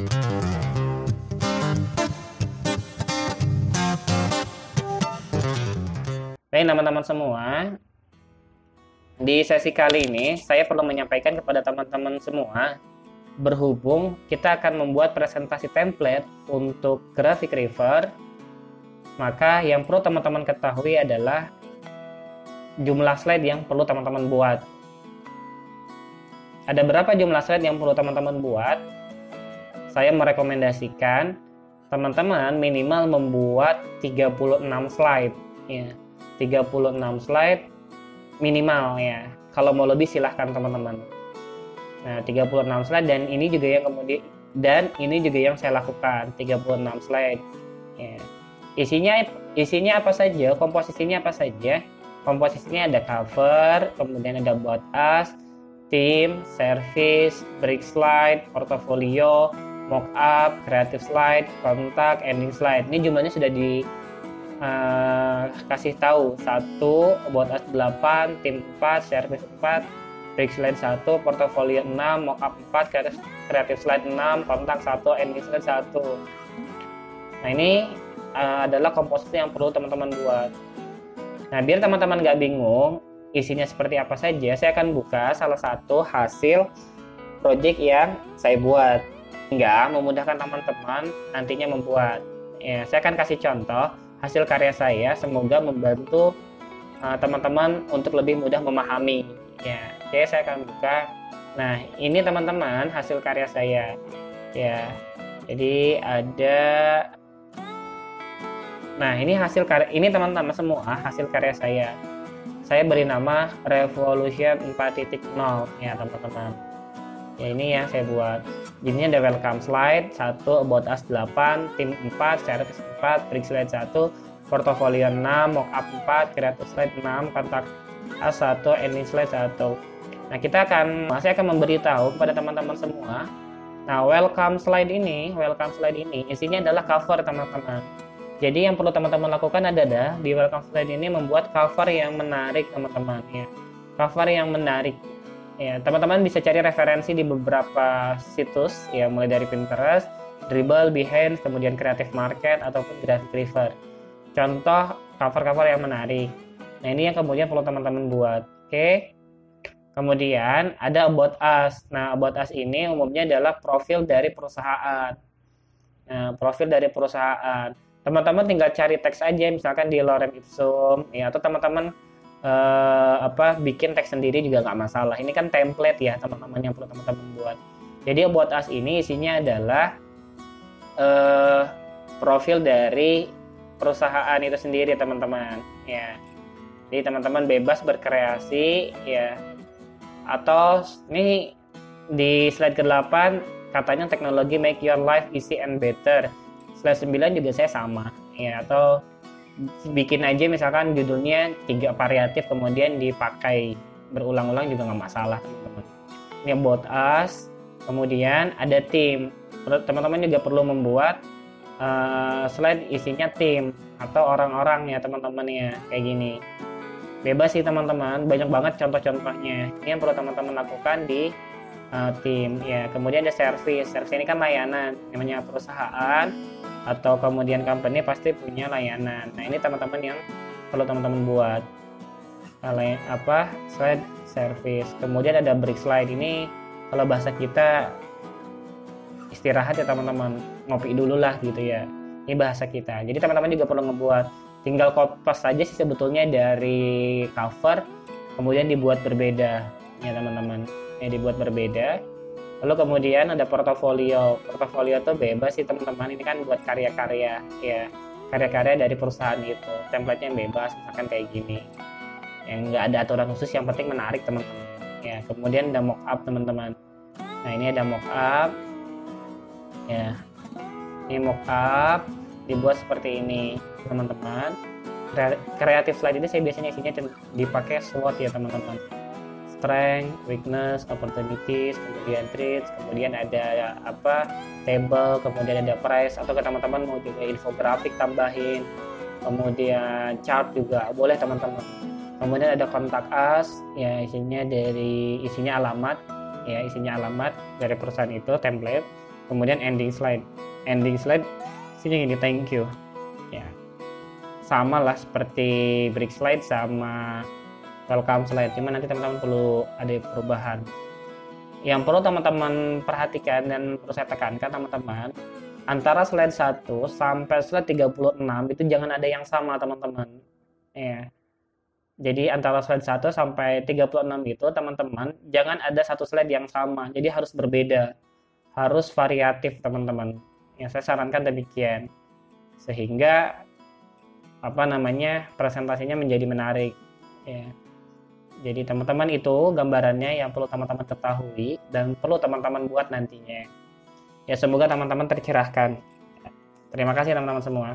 Baik teman-teman semua, di sesi kali ini saya perlu menyampaikan kepada teman-teman semua, berhubung kita akan membuat presentasi template untuk Graphic River, maka yang perlu teman-teman ketahui adalah jumlah slide yang perlu teman-teman buat. Ada berapa jumlah slide yang perlu teman-teman buat? Saya merekomendasikan teman-teman minimal membuat 36 slide ya. 36 slide minimal ya. Kalau mau lebih silahkan teman-teman. Nah, 36 slide dan ini juga yang saya lakukan, 36 slide. Ya. Isinya apa saja? Komposisinya apa saja? Komposisinya ada cover, kemudian ada about us, theme, service, break slide, portfolio, mockup, creative slide, kontak, ending slide. Ini jumlahnya sudah kasih tahu 1, about us 8, tim 4, service 4, break slide 1, portfolio 6, mockup 4, creative slide 6, kontak 1, ending slide 1. Nah, ini adalah komposisi yang perlu teman-teman buat. Nah, biar teman-teman nggak bingung isinya seperti apa saja, saya akan buka salah satu hasil project yang saya buat, hingga memudahkan teman-teman nantinya membuat. Ya, saya akan kasih contoh hasil karya saya, semoga membantu teman-teman untuk lebih mudah memahami. Ya, oke, saya akan buka. Nah, ini teman-teman hasil karya saya. Ya, jadi ada. Nah, ini hasil karya. Ini teman-teman semua hasil karya saya. Saya beri nama Revolution 4.0 ya teman-teman. Ya, ini yang saya buat. Jadinya ada welcome slide 1, about us 8, tim 4, service 4, break slide 1, portfolio 6, mockup 4, creative slide 6, kontak us 1, ending slide 1. Nah, saya akan memberitahu kepada teman-teman semua. Nah, welcome slide ini isinya adalah cover teman-teman. Jadi yang perlu teman-teman lakukan adalah di welcome slide ini membuat cover yang menarik teman-teman ya. Cover yang menarik. Ya, teman-teman bisa cari referensi di beberapa situs ya, mulai dari Pinterest, Dribbble, Behance, kemudian Creative Market ataupun Graphic River. Contoh cover-cover yang menarik. Nah, ini yang kemudian perlu teman-teman buat. Oke. Kemudian ada about us. Nah, about us ini umumnya adalah profil dari perusahaan. Nah, profil dari perusahaan. Teman-teman tinggal cari teks aja, misalkan di Lorem Ipsum ya, atau teman-teman bikin teks sendiri juga nggak masalah. Ini kan template ya teman-teman yang perlu teman-teman buat. Jadi about us ini isinya adalah profil dari perusahaan itu sendiri teman-teman ya. Jadi teman-teman bebas berkreasi ya. Atau ini di slide ke-8 katanya teknologi make your life easy and better. Slide 9 juga saya sama ya, atau bikin aja misalkan judulnya 3 variatif kemudian dipakai berulang-ulang juga nggak masalah teman-teman. Ini about us, kemudian ada tim. Teman-teman juga perlu membuat slide isinya tim atau orang-orang ya teman-teman ya, kayak gini. Bebas sih teman-teman, banyak banget contoh-contohnya. Ini yang perlu teman-teman lakukan di tim ya. Kemudian ada service ini kan layanan, namanya perusahaan atau kemudian company pasti punya layanan. Nah, ini teman-teman yang perlu teman-teman buat slide service. Kemudian ada break slide, ini kalau bahasa kita istirahat ya teman-teman, ngopi dulu lah gitu ya, ini bahasa kita. Jadi teman-teman juga perlu ngebuat, tinggal copy saja sih sebetulnya dari cover, kemudian dibuat berbeda ya teman-teman ya, dibuat berbeda. Lalu kemudian ada portofolio tuh bebas sih teman-teman, ini kan buat karya-karya ya, karya-karya dari perusahaan itu, template-nya bebas misalkan kayak gini, yang nggak ada aturan khusus, yang penting menarik teman-teman ya. Kemudian ada mockup teman-teman. Nah, ini ada mockup ya, ini mockup dibuat seperti ini teman-teman. Creative slide ini saya biasanya isinya dipakai SWOT ya teman-teman, strength, weakness, opportunities, kemudian threats, kemudian ada table, kemudian ada price, atau ke teman-teman mau juga infografik tambahin, kemudian chart juga boleh teman-teman. Kemudian ada contact us ya, isinya alamat ya, isinya alamat dari perusahaan itu, template. kemudian ending slide sini gini, thank you ya, sama lah seperti break slide sama welcome slide, cuma nanti teman-teman perlu ada perubahan. Yang perlu teman-teman perhatikan dan perlu saya tekankan teman-teman, antara slide 1 sampai slide 36 itu jangan ada yang sama teman-teman ya. Jadi antara slide 1 sampai 36 itu teman-teman jangan ada satu slide yang sama, jadi harus berbeda, harus variatif teman-teman ya, saya sarankan demikian sehingga presentasinya menjadi menarik ya. Jadi teman-teman itu gambarannya yang perlu teman-teman ketahui dan perlu teman-teman buat nantinya. Ya semoga teman-teman tercerahkan. Terima kasih teman-teman semua.